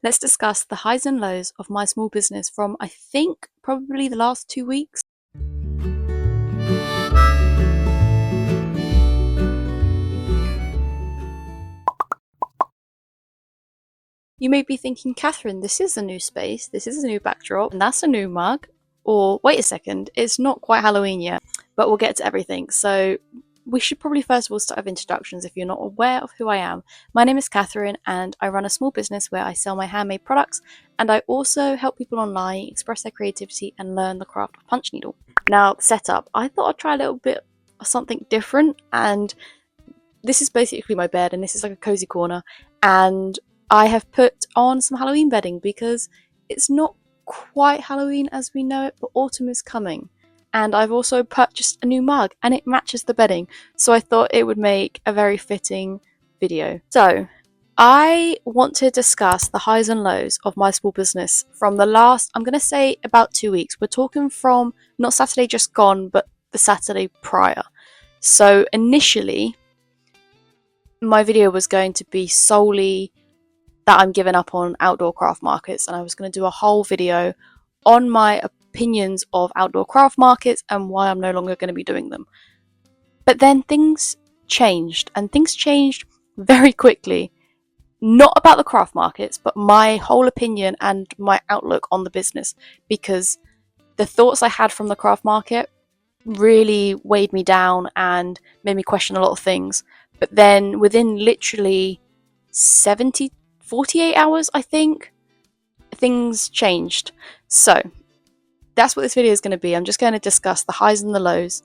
Let's discuss the highs and lows of my small business from, I think, probably the last 2 weeks. You may be thinking, Catherine, this is a new space, this is a new backdrop, and that's a new mug. Or, wait a second, it's not quite Halloween yet, but we'll get to everything. So, we should probably first of all start with introductions if you're not aware of who I am. My name is Catherine, and I run a small business where I sell my handmade products, and I also help people online express their creativity and learn the craft of punch needle. Now, setup, I thought I'd try a little bit of something different, and this is basically my bed, and this is like a cozy corner, and I have put on some Halloween bedding because it's not quite Halloween as we know it, but autumn is coming. And I've also purchased a new mug and it matches the bedding, so I thought it would make a very fitting video. So, I want to discuss the highs and lows of my small business from the last, I'm going to say about 2 weeks. We're talking from not Saturday just gone, but the Saturday prior. So, initially, my video was going to be solely that I'm giving up on outdoor craft markets, and I was going to do a whole video on my opinions of outdoor craft markets and why I'm no longer going to be doing them. But then things changed, and things changed very quickly. Not about the craft markets, but my whole opinion and my outlook on the business, because the thoughts I had from the craft market really weighed me down and made me question a lot of things. But then within literally 48 hours, I think, things changed. So that's what this video is going to be. I'm just going to discuss the highs and the lows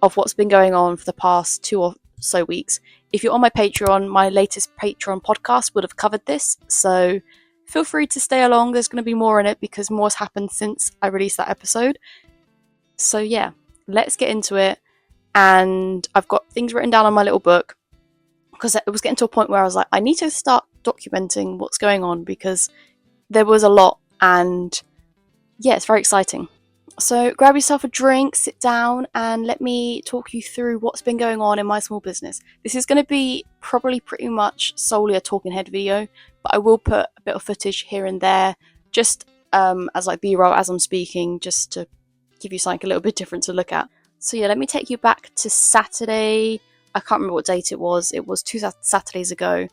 of what's been going on for the past 2 or so weeks. If you're on my Patreon, my latest Patreon podcast would have covered this, so feel free to stay along. There's going to be more in it because more has happened since I released that episode. So yeah, let's get into it. And I've got things written down on my little book because it was getting to a point where I was like, I need to start documenting what's going on because there was a lot, and yeah, it's very exciting. So grab yourself a drink, sit down, and let me talk you through what's been going on in my small business. This is going to be probably pretty much solely a talking head video, but I will put a bit of footage here and there, just as like B-roll as I'm speaking, just to give you something a little bit different to look at. So yeah, let me take you back to Saturday. I can't remember what date it was. It was 2 Saturdays ago,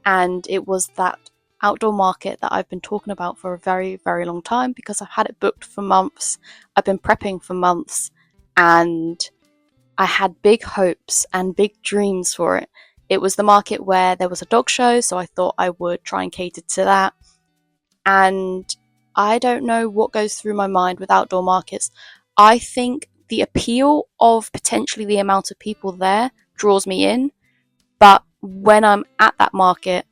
and it was that outdoor market that I've been talking about for a very, very long time because I've had it booked for months. I've been prepping for months, and I had big hopes and big dreams for it. It was the market where there was a dog show, so I thought I would try and cater to that. And I don't know what goes through my mind with outdoor markets. I think the appeal of potentially the amount of people there draws me in, but when I'm at that market,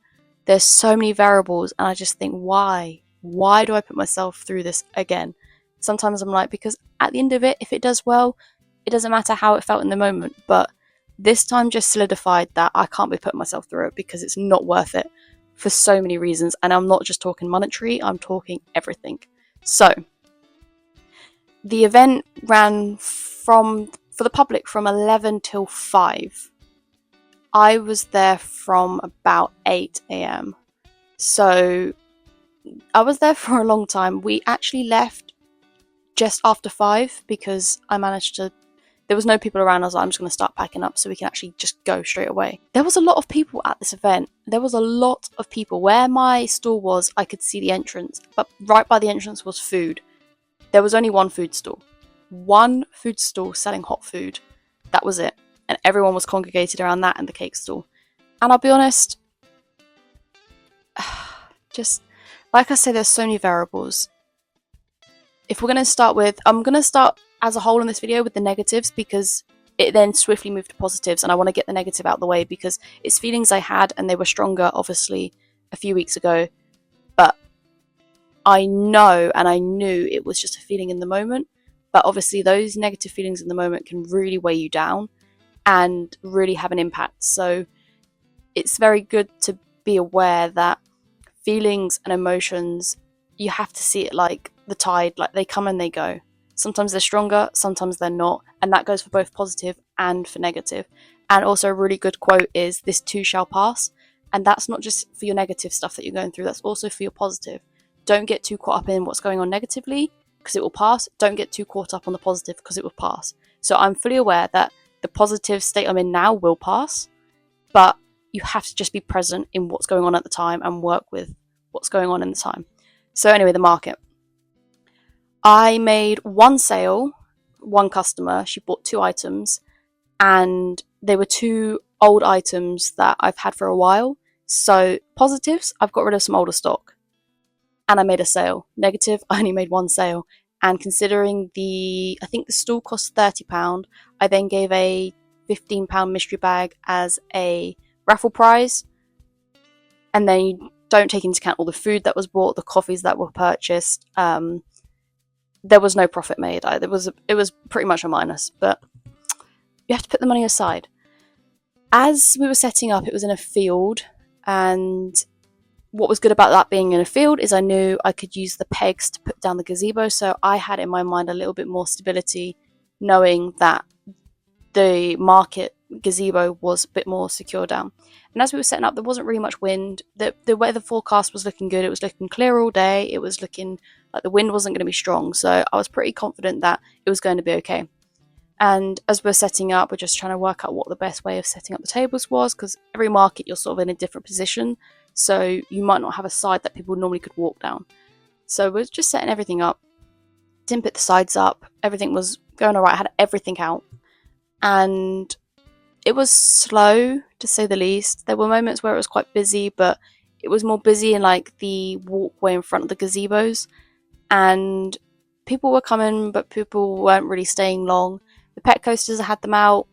there's so many variables, and I just think, why do I put myself through this again? Sometimes I'm like, because at the end of it, if it does well, it doesn't matter how it felt in the moment, but this time just solidified that I can't be putting myself through it because it's not worth it for so many reasons. And I'm not just talking monetary, I'm talking everything. So the event ran for the public from 11 till 5. I was there from about 8 a.m. So I was there for a long time. We actually left just after 5 because I managed to, there was no people around. I was like, I'm just going to start packing up so we can actually just go straight away. There was a lot of people at this event. There was a lot of people. Where my stall was, I could see the entrance, but right by the entrance was food. There was only one food stall. One food stall selling hot food. That was it. And everyone was congregated around that and the cake stall. And I'll be honest, just like I say, there's so many variables. If we're going to start with, I'm going to start as a whole in this video with the negatives because it then swiftly moved to positives, and I want to get the negative out of the way because it's feelings I had and they were stronger, obviously, a few weeks ago. But I know and I knew it was just a feeling in the moment. But obviously those negative feelings in the moment can really weigh you down and really have an impact. So it's very good to be aware that feelings and emotions, you have to see it like the tide, like they come and they go. Sometimes they're stronger, sometimes they're not, and that goes for both positive and for negative. And also a really good quote is, "This too shall pass." And that's not just for your negative stuff that you're going through, that's also for your positive. Don't get too caught up in what's going on negatively, because it will pass. Don't get too caught up on the positive, because it will pass. So I'm fully aware that the positive state I'm in now will pass, but you have to just be present in what's going on at the time and work with what's going on in the time. So anyway, the market. I made one sale, one customer, she bought 2 items, and they were 2 old items that I've had for a while. So positives, I've got rid of some older stock and I made a sale. Negative, I only made one sale. And considering I think the stall cost £30, I then gave a £15 mystery bag as a raffle prize. And then you don't take into account all the food that was bought, the coffees that were purchased. There was no profit made. It was pretty much a minus, but you have to put the money aside. As we were setting up, it was in a field, and what was good about that being in a field is I knew I could use the pegs to put down the gazebo, so I had in my mind a little bit more stability, knowing that the market gazebo was a bit more secure down. And as we were setting up, there wasn't really much wind. The weather forecast was looking good. It was looking clear all day. It was looking like the wind wasn't going to be strong, so I was pretty confident that it was going to be okay. And as we're setting up, we're just trying to work out what the best way of setting up the tables was, because every market you're sort of in a different position, so you might not have a side that people normally could walk down. So we're just setting everything up. Didn't put the sides up. Everything was going all right. I had everything out. And it was slow, to say the least. There were moments where it was quite busy, but it was more busy in like the walkway in front of the gazebos. And people were coming, but people weren't really staying long. The pet coasters, I had them out.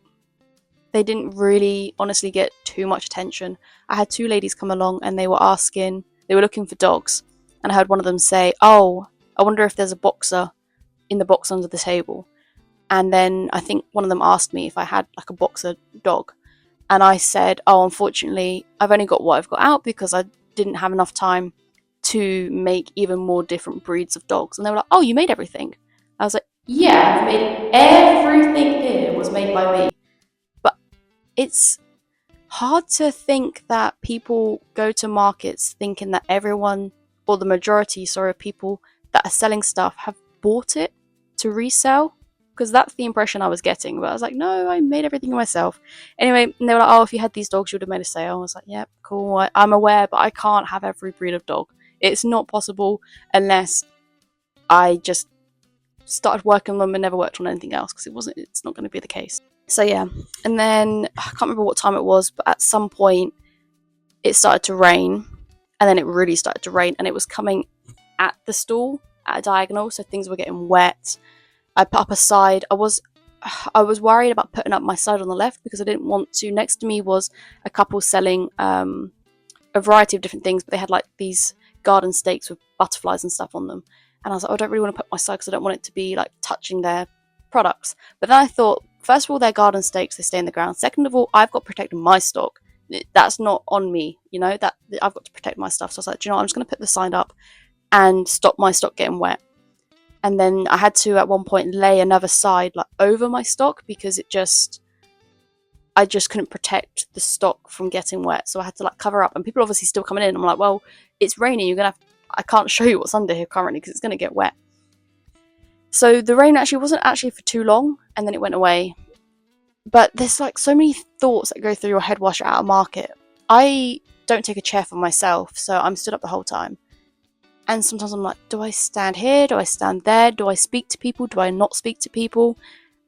They didn't really, honestly, get too much attention. I had 2 ladies come along and they were looking for dogs. And I heard one of them say, "Oh, I wonder if there's a boxer in the box under the table." And then I think one of them asked me if I had like a boxer dog. And I said, "Oh, unfortunately, I've only got what I've got out because I didn't have enough time to make even more different breeds of dogs." And they were like, "Oh, you made everything?" I was like, "Yeah, I've made everything here was made by me." But it's hard to think that people go to markets thinking that everyone, or the majority, sorry, of people that are selling stuff have bought it to resell, because that's the impression I was getting. But I was like, no, I made everything myself. Anyway, and they were like, "Oh, if you had these dogs, you would have made a sale." I was like, "Yep, cool, I'm aware, but I can't have every breed of dog. It's not possible unless I just started working on them and never worked on anything else, because it's not going to be the case." So yeah, and then I can't remember what time it was, but at some point it started to rain, and then it really started to rain, and it was coming at the stall at a diagonal, so things were getting wet. I put up a side. I was worried about putting up my side on the left because I didn't want to. Next to me was a couple selling a variety of different things, but they had like these garden stakes with butterflies and stuff on them. And I was like, I don't really want to put my side because I don't want it to be like touching their products. But then I thought, first of all, they're garden stakes, they stay in the ground. Second of all, I've got to protect my stock. That's not on me, that I've got to protect my stuff. So I was like, do you know what? I'm just going to put the sign up and stop my stock getting wet. And then I had to at one point lay another side like over my stock because I just couldn't protect the stock from getting wet. So I had to like cover up, and people obviously still coming in. I'm like, well, it's raining. I can't show you what's under here currently because it's going to get wet. So the rain wasn't actually for too long, and then it went away. But there's like so many thoughts that go through your head whilst you're at a market. I don't take a chair for myself, so I'm stood up the whole time. And sometimes I'm like, do I stand here? Do I stand there? Do I speak to people? Do I not speak to people?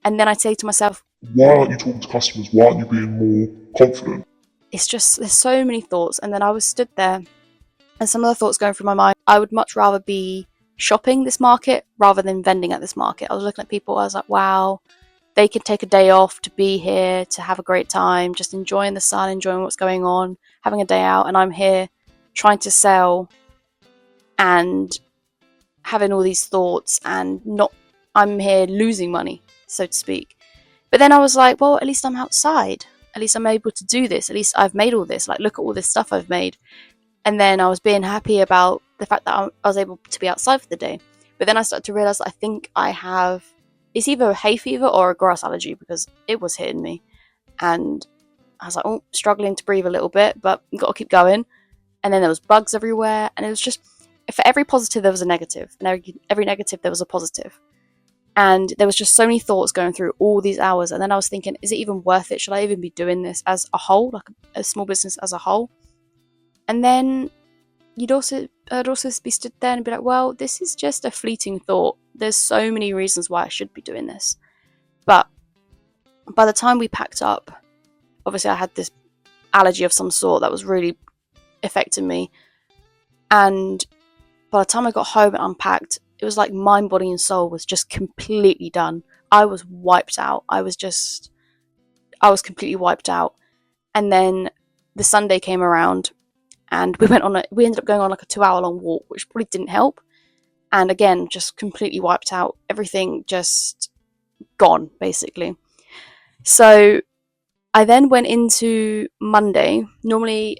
And then I say to myself, why aren't you talking to customers? Why aren't you being more confident? It's just, there's so many thoughts. And then I was stood there, and some of the thoughts going through my mind, I would much rather be shopping this market rather than vending at this market. I was looking at people, I was like, wow, they can take a day off to be here, to have a great time, just enjoying the sun, enjoying what's going on, having a day out. And I'm here trying to sell and having all these thoughts, and I'm here losing money, so to speak. But then I was like, well, at least I'm outside. At least I'm able to do this. At least I've made all this. Like, look at all this stuff I've made. And then I was being happy about the fact that I was able to be outside for the day. But then I started to realize that I think it's either a hay fever or a grass allergy, because it was hitting me. And I was like, oh, struggling to breathe a little bit, but got to keep going. And then there was bugs everywhere, and it was just, for every positive there was a negative, and every negative there was a positive. And there was just so many thoughts going through all these hours. And then I was thinking, is it even worth it? Should I even be doing this as a whole, like a small business as a whole? And then I'd also be stood there and be like, well, this is just a fleeting thought. There's so many reasons why I should be doing this. But by the time we packed up, obviously I had this allergy of some sort that was really affecting me. And by the time I got home and unpacked, it was like mind, body, and soul was just completely done. I was wiped out. I was completely wiped out. And then the Sunday came around, and we ended up going on like a 2-hour long walk, which probably didn't help. And again, just completely wiped out. Everything just gone, basically. So I then went into Monday. Normally,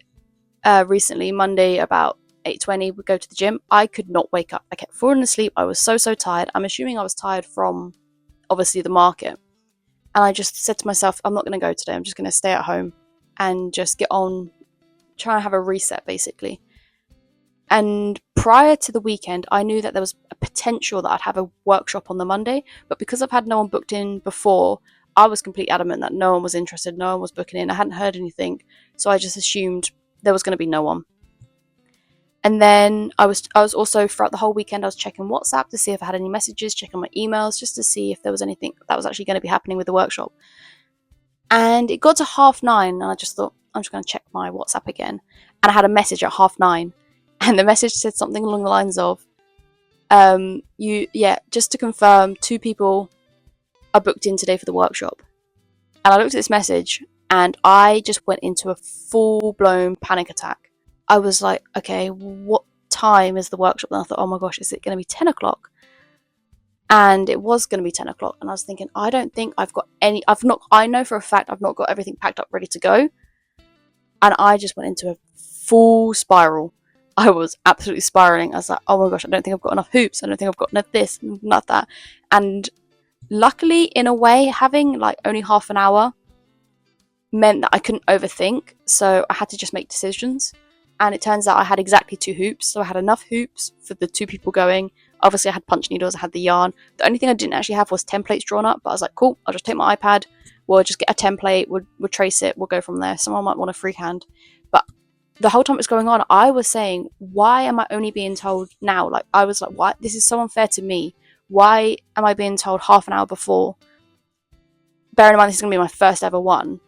recently, Monday about 8:20, we go to the gym. I could not wake up. I kept falling asleep. I was so tired. I'm assuming I was tired from, obviously, the market. And I just said to myself, I'm not going to go today. I'm just going to stay at home and just get on, try and have a reset, basically. And prior to the weekend, I knew that there was a potential that I'd have a workshop on the Monday. But because I've had no one booked in before, I was completely adamant that no one was interested. No one was booking in. I hadn't heard anything. So I just assumed there was going to be no one. And then I was also, throughout the whole weekend, I was checking WhatsApp to see if I had any messages, checking my emails, just to see if there was anything that was actually going to be happening with the workshop. And it got to 9:30, and I just thought, I'm just going to check my WhatsApp again. And I had a message at 9:30, and the message said something along the lines of, just to confirm, 2 people are booked in today for the workshop. And I looked at this message, and I just went into a full-blown panic attack. I was like, okay, what time is the workshop? And I thought, oh my gosh, is it going to be 10 o'clock? And it was going to be 10 o'clock. And I was thinking, I don't think I know for a fact I've not got everything packed up ready to go. And I just went into a full spiral. I was absolutely spiraling. I was like, oh my gosh, I don't think I've got enough hoops. I don't think I've got enough this, enough that. And luckily, in a way, having like only half an hour meant that I couldn't overthink. So I had to just make decisions. And it turns out I had exactly 2 hoops. So I had enough hoops for the 2 people going. Obviously, I had punch needles, I had the yarn. The only thing I didn't actually have was templates drawn up. But I was like, cool, I'll just take my iPad. We'll just get a template. We'll trace it. We'll go from there. Someone might want a freehand. But the whole time it was going on, I was saying, why am I only being told now? Like, I was like, why? This is so unfair to me. Why am I being told half an hour before? Bearing in mind, this is going to be my first ever one.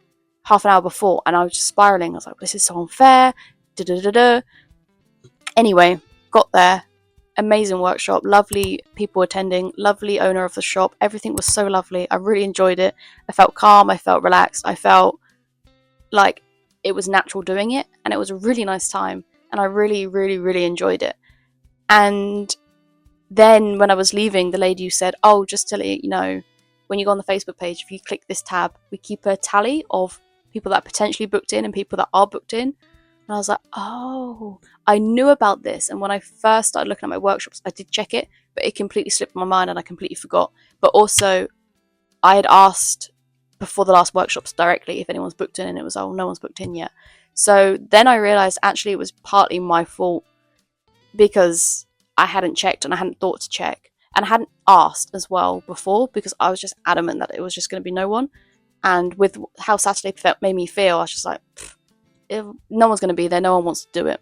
Half an hour before. And I was just spiraling. I was like, this is so unfair. Anyway, got there. Amazing workshop, lovely people attending, lovely owner of the shop. Everything was so lovely. I really enjoyed it. I felt calm, I felt relaxed, I felt like it was natural doing it, and it was a really nice time, and I really, really, really enjoyed it. And then when I was leaving, the lady who said, oh, just to let you know, when you go on the Facebook page, if you click this tab, we keep a tally of people that are potentially booked in and people that are booked in. And I was like, oh, I knew about this. And when I first started looking at my workshops, I did check it, but it completely slipped my mind and I completely forgot. But also, I had asked before the last workshops directly if anyone's booked in, and it was, oh, no one's booked in yet. So then I realised actually it was partly my fault because I hadn't checked and I hadn't thought to check. And I hadn't asked as well before because I was just adamant that it was just going to be no one. And with how Saturday made me feel, I was just like, no one's going to be there, no one wants to do it.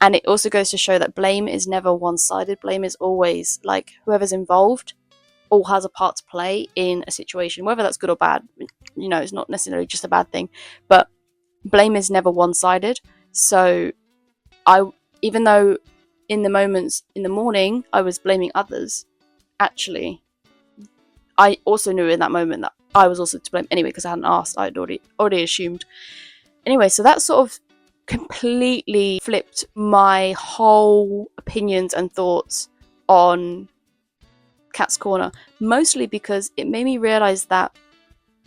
And it also goes to show that blame is never one-sided. Blame is always like whoever's involved all has a part to play in a situation, whether that's good or bad. You know, it's not necessarily just a bad thing, but blame is never one-sided. So even though in the moments in the morning I was blaming others, actually I also knew in that moment that I was also to blame anyway because I hadn't asked. I had already assumed. Anyway, so that sort of completely flipped my whole opinions and thoughts on Cat's Corner, mostly because it made me realise that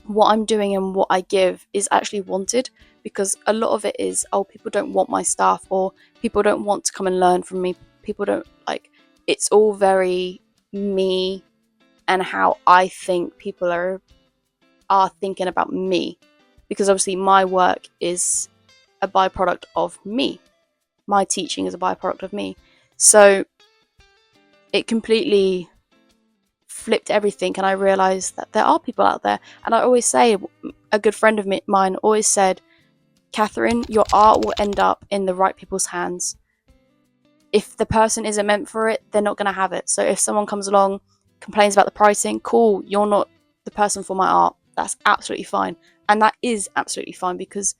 what I'm doing and what I give is actually wanted, because a lot of it is, oh, people don't want my stuff, or people don't want to come and learn from me, people don't like, it's all very me and how I think people are thinking about me. because obviously my work is a byproduct of me. My teaching is a byproduct of me. So it completely flipped everything, and I realized that there are people out there. And I always say, a good friend of mine always said, Catherine, your art will end up in the right people's hands. If the person isn't meant for it, they're not going to have it. So if someone comes along, complains about the pricing, cool, you're not the person for my art. That's absolutely fine. And that is absolutely fine, because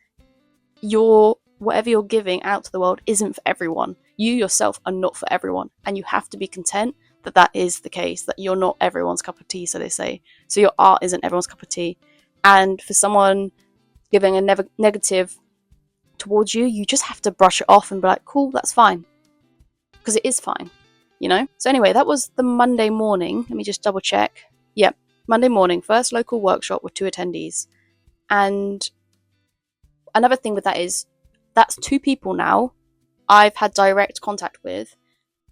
whatever you're giving out to the world isn't for everyone. You yourself are not for everyone, and you have to be content that that is the case, that you're not everyone's cup of tea, so they say. So your art isn't everyone's cup of tea. And for someone giving a negative towards you, you just have to brush it off and be like, cool, that's fine. Because it is fine, you know? So anyway, that was the Monday morning. Let me just double check. Yep, Monday morning, first local workshop with 2 attendees. And another thing with that is, that's 2 people now I've had direct contact with.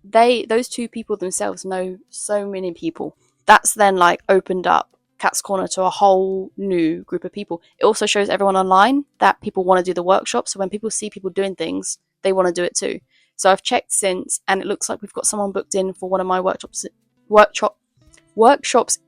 Those 2 people themselves know so many people. That's then like opened up Cat's Corner to a whole new group of people. It also shows everyone online that people want to do the workshop. So when people see people doing things, they want to do it too. So I've checked since, and it looks like we've got someone booked in for one of my workshops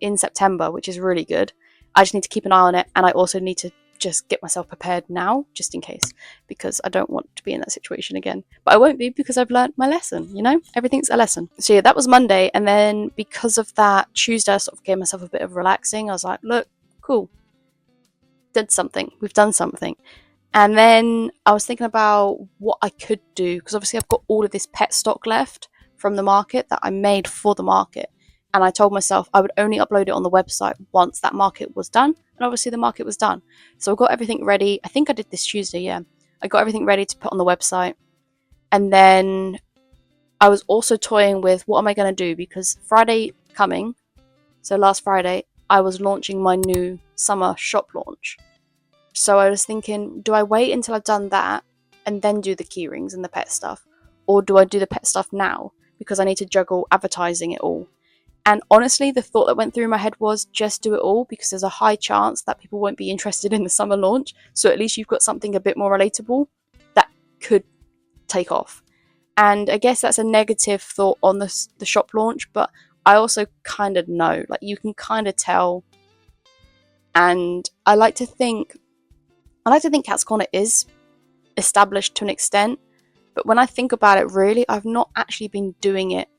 in September, which is really good. I just need to keep an eye on it, and I also need to just get myself prepared now, just in case, because I don't want to be in that situation again. But I won't be, because I've learned my lesson, you know? Everything's a lesson. So yeah, that was Monday, and then because of that, Tuesday I sort of gave myself a bit of relaxing. I was like, look, cool. We've done something. And then I was thinking about what I could do, because obviously I've got all of this pet stock left from the market that I made for the market. And I told myself I would only upload it on the website once that market was done. And obviously the market was done. So I got everything ready. I think I did this Tuesday, yeah. I got everything ready to put on the website. And then I was also toying with, what am I going to do? Because Friday coming, so last Friday, I was launching my new summer shop launch. So I was thinking, do I wait until I've done that and then do the key rings and the pet stuff? Or do I do the pet stuff now? Because I need to juggle advertising it all. And honestly, the thought that went through my head was, just do it all, because there's a high chance that people won't be interested in the summer launch. So at least you've got something a bit more relatable that could take off. And I guess that's a negative thought on the shop launch, but I also kind of know, like, you can kind of tell. And I like to think Cat's Corner is established to an extent, but when I think about it, really, I've not actually been doing it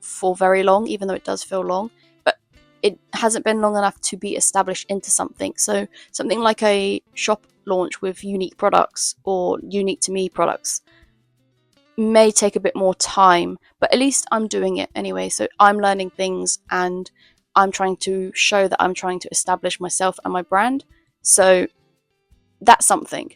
for very long, even though it does feel long, but it hasn't been long enough to be established into something. So something like a shop launch with unique products or unique to me products may take a bit more time, but at least I'm doing it anyway. So I'm learning things, and I'm trying to show that I'm trying to establish myself and my brand. So that's something.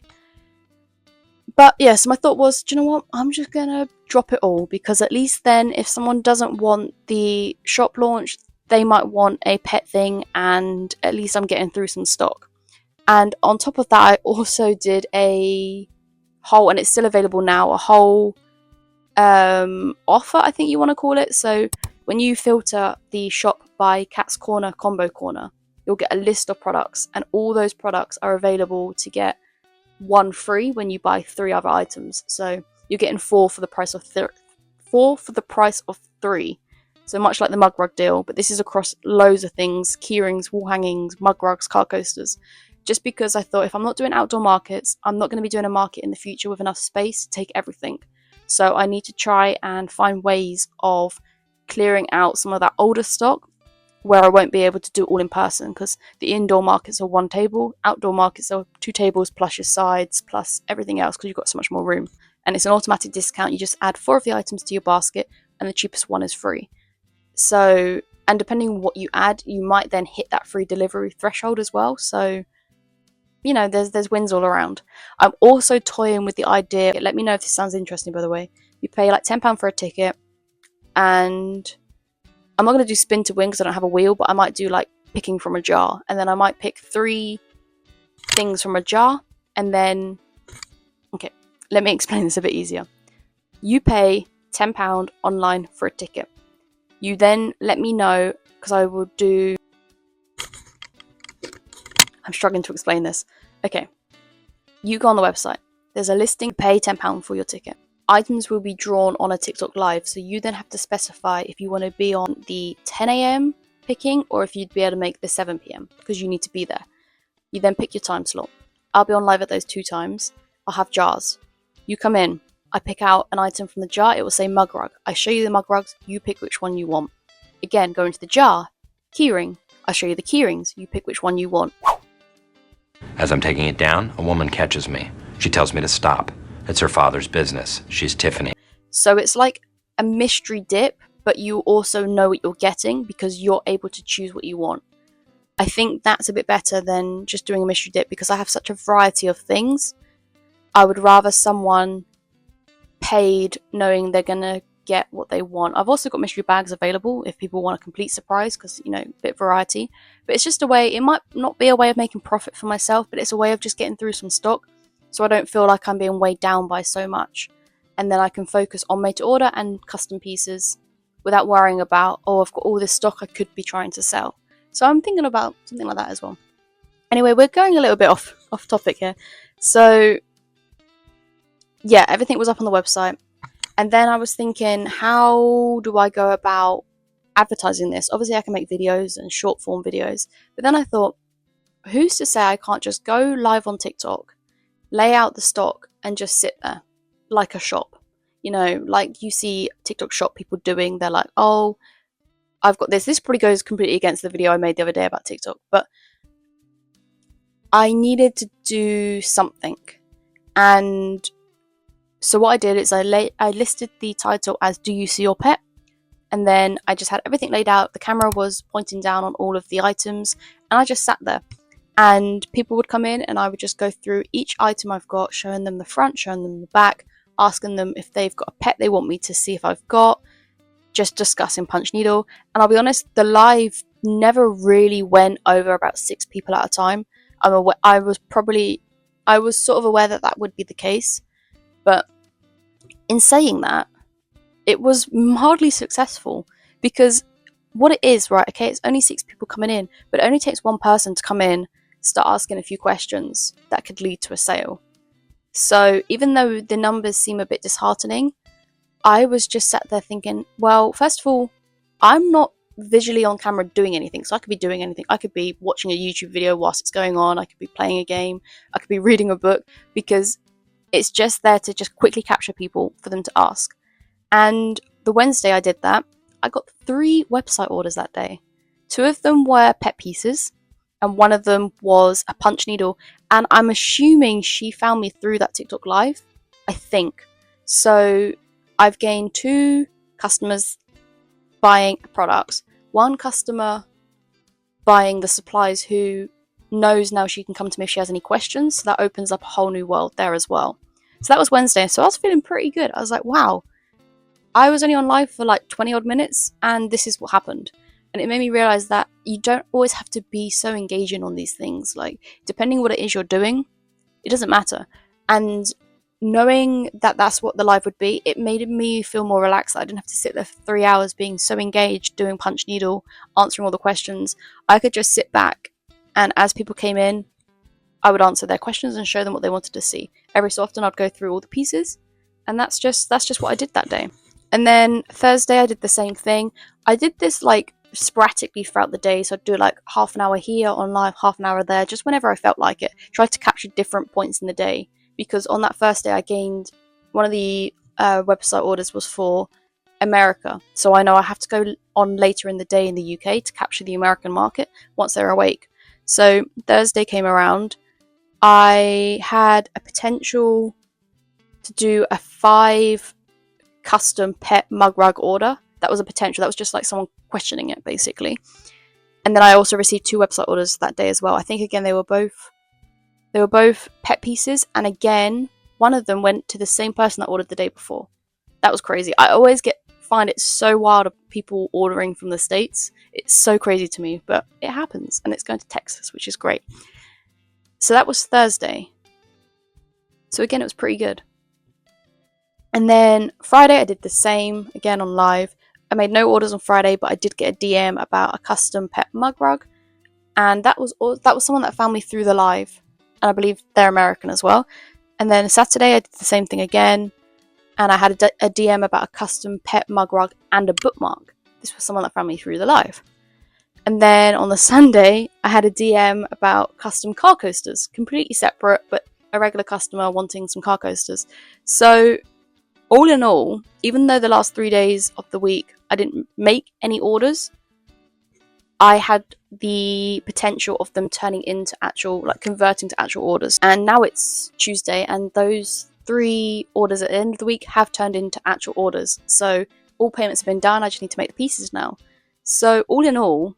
But yeah, so my thought was, do you know what? I'm just going to drop it all, because at least then if someone doesn't want the shop launch, they might want a pet thing, and at least I'm getting through some stock. And on top of that, I also did a whole, and it's still available now, a whole offer, I think you want to call it. So when you filter the shop by Cat's Corner Combo Corner, you'll get a list of products, and all those products are available to get 1 free when you buy 3 other items. So you're getting 4 for the price of 3. So much like the mug rug deal, but this is across loads of things: key rings, wall hangings, mug rugs, car coasters. Just because I thought, if I'm not doing outdoor markets, I'm not going to be doing a market in the future with enough space to take everything. So I need to try and find ways of clearing out some of that older stock, where I won't be able to do it all in person, because the indoor markets are 1 table, outdoor markets are 2 tables plus your sides plus everything else, because you've got so much more room. And it's an automatic discount. You just add 4 of the items to your basket, and the cheapest one is free. So, and depending on what you add, you might then hit that free delivery threshold as well. So, you know, there's wins all around. I'm also toying with the idea, let me know if this sounds interesting, by the way. You pay like £10 for a ticket, and I'm not going to do spin to win because I don't have a wheel, but I might do like picking from a jar, and then I might pick 3 things from a jar, and then, okay, let me explain this a bit easier. You pay £10 online for a ticket. You then let me know, because I will do, I'm struggling to explain this. Okay, You go on the website. There's a listing, pay £10 for your ticket. Items will be drawn on a TikTok live, so you then have to specify if you want to be on the 10 a.m. picking or if you'd be able to make the 7 p.m. because you need to be there. You then pick your time slot. I'll be on live at those 2 times. I'll have jars. You come in. I pick out an item from the jar. It will say mug rug. I show you the mug rugs. You pick which one you want. Again, go into the jar. Keyring. I show you the keyrings. You pick which one you want. As I'm taking it down, a woman catches me. She tells me to stop. It's her father's business. She's Tiffany. So it's like a mystery dip, but you also know what you're getting because you're able to choose what you want. I think that's a bit better than just doing a mystery dip because I have such a variety of things. I would rather someone paid knowing they're going to get what they want. I've also got mystery bags available if people want a complete surprise because, a bit of variety. But it's just a way, it might not be a way of making profit for myself, but it's a way of just getting through some stock so I don't feel like I'm being weighed down by so much. And then I can focus on made to order and custom pieces without worrying about, I've got all this stock I could be trying to sell. So I'm thinking about something like that as well. Anyway, we're going a little bit off topic here. So yeah, everything was up on the website. And then I was thinking, how do I go about advertising this? Obviously, I can make videos and short form videos. But then I thought, who's to say I can't just go live on TikTok, lay out the stock, and just sit there like a shop? Like you see TikTok shop people doing. They're like, oh, I've got this. This probably goes completely against the video I made the other day about TikTok. But I needed to do something. And so what I did is I listed the title as "Do You See Your Pet?" And then I just had everything laid out. The camera was pointing down on all of the items, and I just sat there. And people would come in, and I would just go through each item I've got, showing them the front, showing them the back, asking them if they've got a pet they want me to see if I've got, just discussing punch needle. And I'll be honest, the live never really went over about 6 people at a time. I was sort of aware that would be the case. But in saying that, it was hardly successful because what it is, right, okay, it's only 6 people coming in, but it only takes one person to come in, start asking a few questions that could lead to a sale. So even though the numbers seem a bit disheartening, I was just sat there thinking, well, first of all, I'm not visually on camera doing anything, so I could be doing anything. I could be watching a YouTube video whilst it's going on, I could be playing a game, I could be reading a book, because it's just there to just quickly capture people for them to ask. And the Wednesday I did that, I got 3 website orders that day. 2 of them were pet pieces, and one of them was a punch needle. And I'm assuming she found me through that TikTok live, I think. So I've gained 2 customers buying products, 1 customer buying the supplies who knows now she can come to me if she has any questions. So that opens up a whole new world there as well. So that was Wednesday. So I was feeling pretty good. I was like, wow, I was only on live for like 20 odd minutes and this is what happened. And it made me realize that you don't always have to be so engaging on these things. Like, depending what it is you're doing, it doesn't matter. And knowing that that's what the live would be, it made me feel more relaxed. I didn't have to sit there for 3 hours being so engaged, doing punch needle, answering all the questions. I could just sit back, and as people came in, I would answer their questions and show them what they wanted to see. Every so often I'd go through all the pieces, and that's just what I did that day. And then Thursday I did the same thing. I did this like sporadically throughout the day, so I'd do like half an hour here on live, half an hour there, just whenever I felt like it. Tried to capture different points in the day, because on that first day I gained one of the website orders was for America, so I know I have to go on later in the day in the UK to capture the American market once they're awake. So Thursday came around, I had a potential to do a 5 custom pet mug rug order. That was a potential. That was just like someone questioning it, basically. And then I also received 2 website orders that day as well. I think again they were both pet pieces, and again one of them went to the same person that ordered the day before. That was crazy. I always find it so wild of people ordering from the States. It's so crazy to me, but it happens, and it's going to Texas, which is great. So that was Thursday. So again, it was pretty good. And then Friday I did the same, again on live. I made no orders on Friday, but I did get a DM about a custom pet mug rug, and that was someone that found me through the live. and I believe they're American as well. And then Saturday I did the same thing again, and I had a DM about a custom pet mug rug and a bookmark. This was someone that found me through the live. And then on the Sunday, I had a DM about custom car coasters, completely separate, but a regular customer wanting some car coasters. So all in all, even though the last 3 days of the week I didn't make any orders, I had the potential of them turning into actual, like converting to actual orders. And now it's Tuesday, and those 3 orders at the end of the week have turned into actual orders. So all payments have been done. I just need to make the pieces now. So all in all,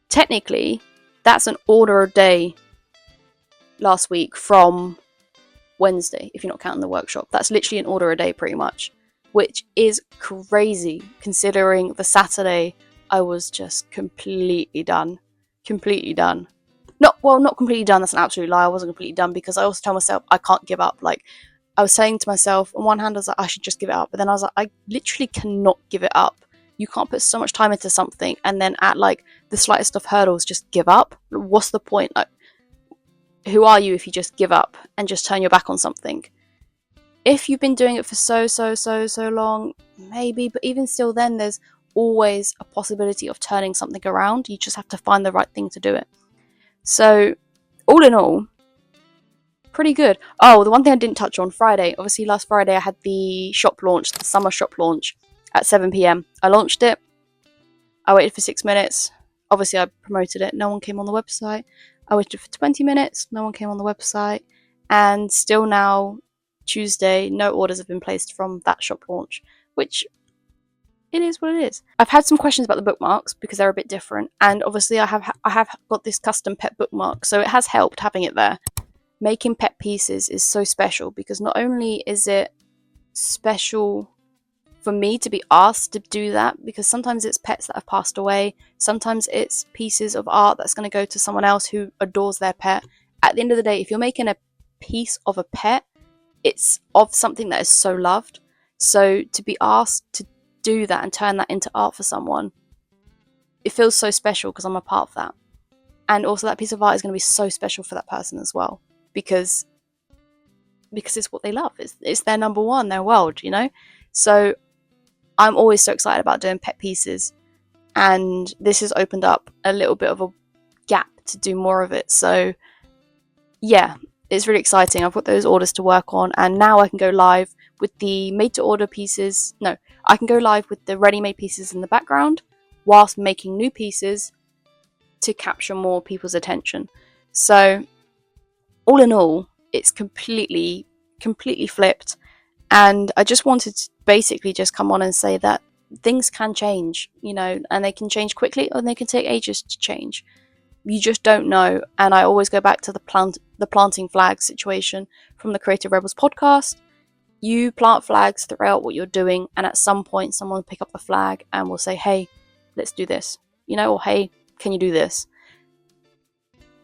technically, that's an order a day last week from Wednesday, if you're not counting the workshop. That's literally an order a day pretty much, which is crazy considering the Saturday I was just completely done. Not completely done, that's an absolute lie. I wasn't completely done, because I also tell myself I can't give up. Like, I was saying to myself, on one hand I was like, I should just give it up, but then I was like, I literally cannot give it up. You can't put so much time into something and then at like the slightest of hurdles just give up. What's the point? Like, who are you if you just give up and just turn your back on something? If you've been doing it for so long, maybe, but even still then, there's always a possibility of turning something around. You just have to find the right thing to do it. So all in all, pretty good. Oh, the one thing I didn't touch on, Friday. Obviously last Friday I had the shop launch, the summer shop launch at 7 p.m. I launched it. I waited for 6 minutes. Obviously I promoted it. No one came on the website. I waited for 20 minutes. No one came on the website. And still now, Tuesday, no orders have been placed from that shop launch, which it is what it is. I've had some questions about the bookmarks because they're a bit different, and obviously I have got this custom pet bookmark, so it has helped having it there. Making pet pieces is so special because not only is it special for me to be asked to do that, because sometimes it's pets that have passed away, sometimes it's pieces of art that's going to go to someone else who adores their pet. At the end of the day, if you're making a piece of a pet, it's of something that is so loved. So to be asked to do that and turn that into art for someone, it feels so special because I'm a part of that. And also that piece of art is going to be so special for that person as well, because it's what they love. It's their number one, their world, you know? So I'm always so excited about doing pet pieces, and this has opened up a little bit of a gap to do more of it. So yeah, it's really exciting. I've got those orders to work on, and now I can go live with the made-to-order pieces. No, I can go live with the ready-made pieces in the background whilst making new pieces to capture more people's attention. So all in all, it's completely flipped, and I just wanted to basically just come on and say that things can change, you know, and they can change quickly or they can take ages to change. You just don't know. And I always go back to the planting flags situation from the Creative Rebels podcast. You plant flags throughout what you're doing, and at some point someone will pick up the flag and will say, hey, let's do this, you know, or hey, can you do this?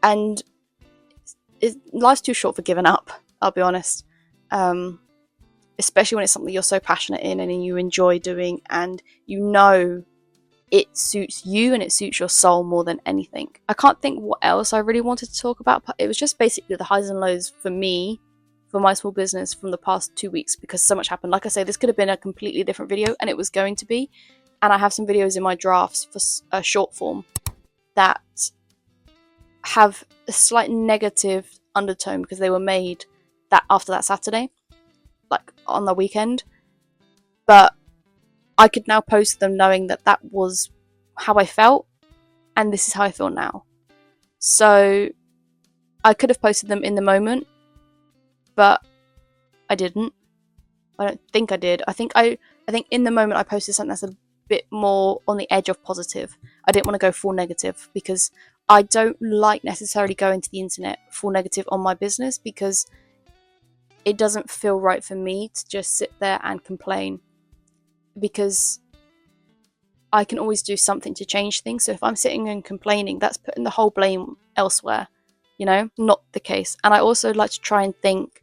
And life's too short for giving up, I'll be honest. Especially when it's something you're so passionate in and you enjoy doing, and you know it suits you and it suits your soul more than anything. I can't think what else I really wanted to talk about, but it was just basically the highs and lows for me, for my small business from the past 2 weeks, because so much happened. Like I say, this could have been a completely different video, and it was going to be, and I have some videos in my drafts for a short form that have a slight negative undertone because they were made that after that Saturday, like on the weekend, but I could now post them knowing that that was how I felt, and this is how I feel now. So I could have posted them in the moment, but I didn't. I don't think I did. I think in the moment I posted something that's a bit more on the edge of positive. I didn't want to go full negative because I don't like necessarily going to the internet full negative on my business, because it doesn't feel right for me to just sit there and complain, because I can always do something to change things. So if I'm sitting and complaining, that's putting the whole blame elsewhere, you know, not the case. And I also like to try and think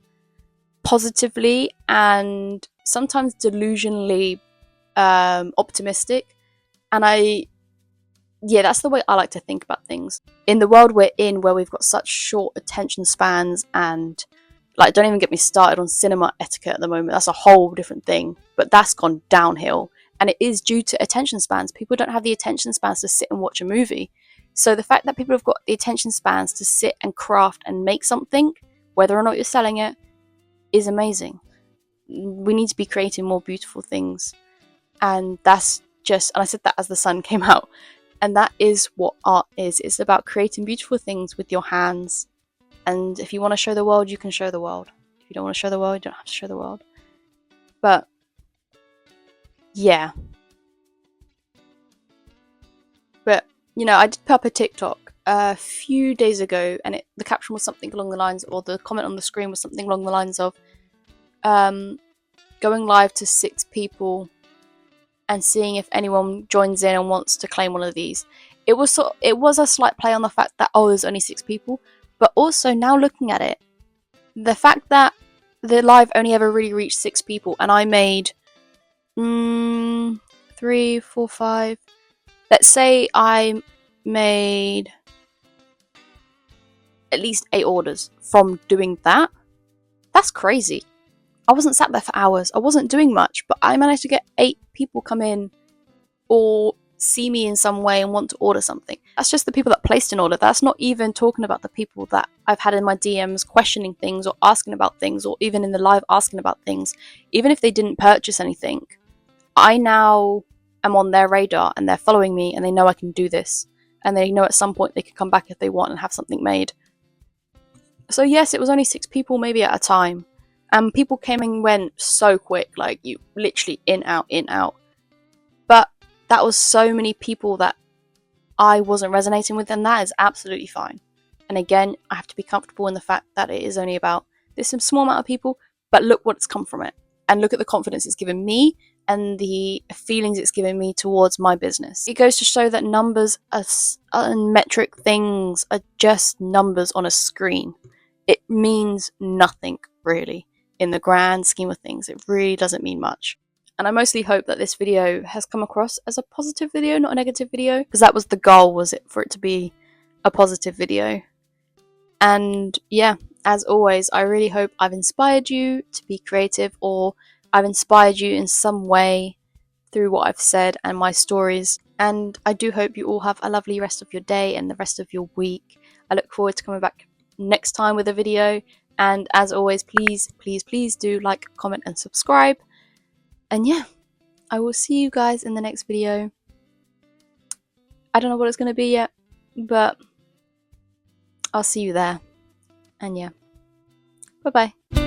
positively and sometimes delusionally optimistic. And I yeah, that's the way I like to think about things. In the world we're in, where we've got such short attention spans, and like, don't even get me started on cinema etiquette at the moment. That's a whole different thing, but that's gone downhill. And it is due to attention spans. People don't have the attention spans to sit and watch a movie. So the fact that people have got the attention spans to sit and craft and make something, whether or not you're selling it, is amazing. We need to be creating more beautiful things. And that's just, and I said that as the sun came out. And that is what art is. It's about creating beautiful things with your hands. And if you want to show the world, you can show the world. If you don't want to show the world, you don't have to show the world. But yeah. But, you know, I did put up a TikTok a few days ago, and the caption was something along the lines, or the comment on the screen was something along the lines of going live to 6 people and seeing if anyone joins in and wants to claim one of these. It was a slight play on the fact that, oh, there's only 6 people, but also now looking at it, the fact that the live only ever really reached 6 people, and I made 3, 4, 5. Let's say I made at least 8 orders from doing that. That's crazy. I wasn't sat there for hours. I wasn't doing much, but I managed to get 8 people come in or see me in some way and want to order something. That's just the people that placed an order. That's not even talking about the people that I've had in my DMs questioning things or asking about things, or even in the live asking about things. Even if they didn't purchase anything, I now am on their radar and they're following me and they know I can do this. And they know at some point they can come back if they want and have something made. So yes, it was only 6 people maybe at a time. And people came and went so quick, like you literally in, out, in, out. But that was so many people that I wasn't resonating with, and that is absolutely fine. And again, I have to be comfortable in the fact that it is only about this small amount of people, but look what's come from it. And look at the confidence it's given me and the feelings it's given me towards my business. It goes to show that numbers and metric things are just numbers on a screen. It means nothing, really. In the grand scheme of things, it really doesn't mean much. And I mostly hope that this video has come across as a positive video, not a negative video, because that was the goal, was it, for it to be a positive video. And yeah, as always, I really hope I've inspired you to be creative, or I've inspired you in some way through what I've said and my stories. And I do hope you all have a lovely rest of your day and the rest of your week. I look forward to coming back next time with a video. And as always, please, please, please do like, comment, and subscribe. And yeah, I will see you guys in the next video. I don't know what it's going to be yet, but I'll see you there. And yeah, bye-bye.